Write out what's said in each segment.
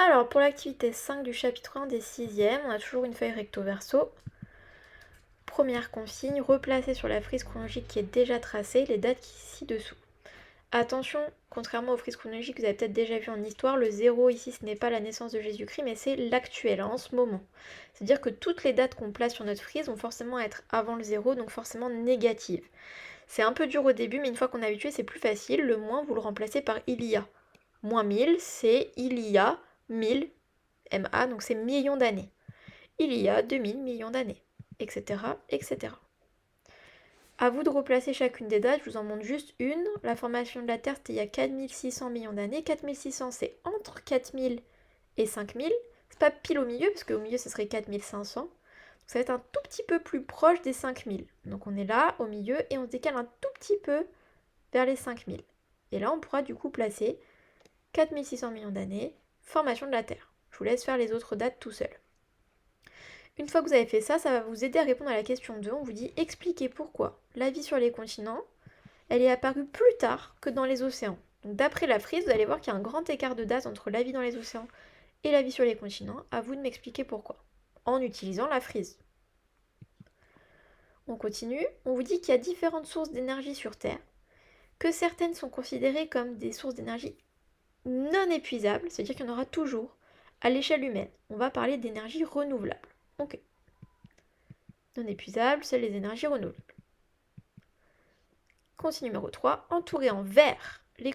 Alors, pour l'activité 5 du chapitre 1 des 6e, on a toujours une feuille recto verso. Première consigne, replacer sur la frise chronologique qui est déjà tracée les dates ci-dessous. Attention, contrairement aux frises chronologiques que vous avez peut-être déjà vu en histoire, le 0 ici ce n'est pas la naissance de Jésus-Christ mais c'est l'actuel, en ce moment. C'est-à-dire que toutes les dates qu'on place sur notre frise vont forcément être avant le 0, donc forcément négatives. C'est un peu dur au début mais une fois qu'on est habitué c'est plus facile, le moins vous le remplacez par il y a. Moins 1000 c'est il y a 1000, MA, donc c'est millions d'années. Il y a 2000 millions d'années, etc., etc. À vous de replacer chacune des dates, je vous en montre juste une. La formation de la Terre, c'était il y a 4600 millions d'années. 4600, c'est entre 4000 et 5000. C'est pas pile au milieu, parce qu'au milieu, ce serait 4500. Donc ça va être un tout petit peu plus proche des 5000. Donc on est là, au milieu, et on se décale un tout petit peu vers les 5000. Et là, on pourra du coup placer 4600 millions d'années, formation de la Terre. Je vous laisse faire les autres dates tout seul. Une fois que vous avez fait ça, ça va vous aider à répondre à la question 2. On vous dit expliquez pourquoi la vie sur les continents, elle est apparue plus tard que dans les océans. Donc d'après la frise, vous allez voir qu'il y a un grand écart de date entre la vie dans les océans et la vie sur les continents. À vous de m'expliquer pourquoi, en utilisant la frise. On continue. On vous dit qu'il y a différentes sources d'énergie sur Terre, que certaines sont considérées comme des sources d'énergie non épuisables, c'est-à-dire qu'il y en aura toujours à l'échelle humaine. On va parler d'énergie renouvelable. Ok. Non épuisables, c'est les énergies renouvelables. Consigne numéro 3, entourer en vert les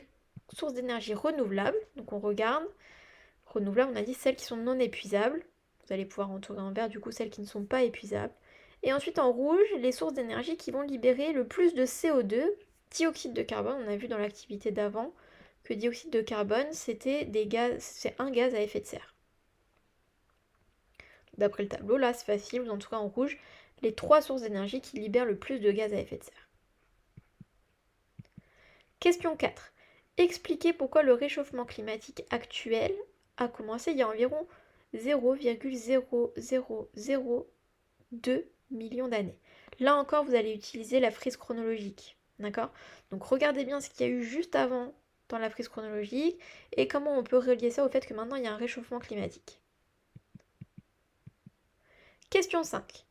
sources d'énergie renouvelables. Donc on regarde. Renouvelables, on a dit celles qui sont non épuisables. Vous allez pouvoir entourer en vert du coup celles qui ne sont pas épuisables. Et ensuite en rouge, les sources d'énergie qui vont libérer le plus de CO2, dioxyde de carbone. On a vu dans l'activité d'avant que dioxyde de carbone, c'est un gaz à effet de serre. D'après le tableau, là c'est facile, vous entourez en rouge les 3 sources d'énergie qui libèrent le plus de gaz à effet de serre. Question 4. Expliquez pourquoi le réchauffement climatique actuel a commencé il y a environ 0,0002 millions d'années. Là encore, vous allez utiliser la frise chronologique. D'accord? Donc regardez bien ce qu'il y a eu juste avant dans la frise chronologique et comment on peut relier ça au fait que maintenant il y a un réchauffement climatique. Question 5.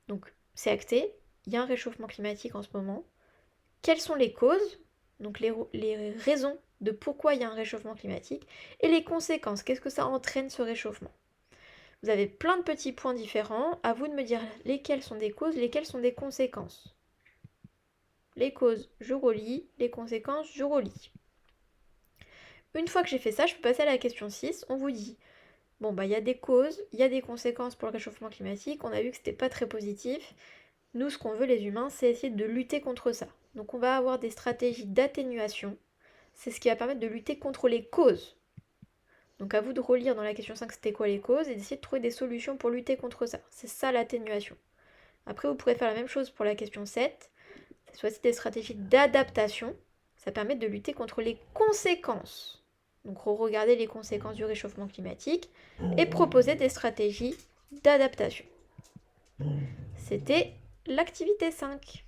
Donc c'est acté, il y a un réchauffement climatique en ce moment. Quelles sont les causes, donc les raisons de pourquoi il y a un réchauffement climatique, et les conséquences, qu'est-ce que ça entraîne ce réchauffement? Vous avez plein de petits points différents, à vous de me dire lesquels sont des causes, lesquelles sont des conséquences. Les causes, je relis, les conséquences, je relis. Une fois que j'ai fait ça, je peux passer à la question 6, on vous dit, bon bah il y a des causes, il y a des conséquences pour le réchauffement climatique, on a vu que c'était pas très positif. Nous, ce qu'on veut les humains, c'est essayer de lutter contre ça. Donc on va avoir des stratégies d'atténuation. C'est ce qui va permettre de lutter contre les causes. Donc à vous de relire dans la question 5 c'était quoi les causes et d'essayer de trouver des solutions pour lutter contre ça. C'est ça l'atténuation. Après vous pourrez faire la même chose pour la question 7. C'est soit des stratégies d'adaptation. Ça permet de lutter contre les conséquences. Donc regarder les conséquences du réchauffement climatique et proposer des stratégies d'adaptation. C'était l'activité 5.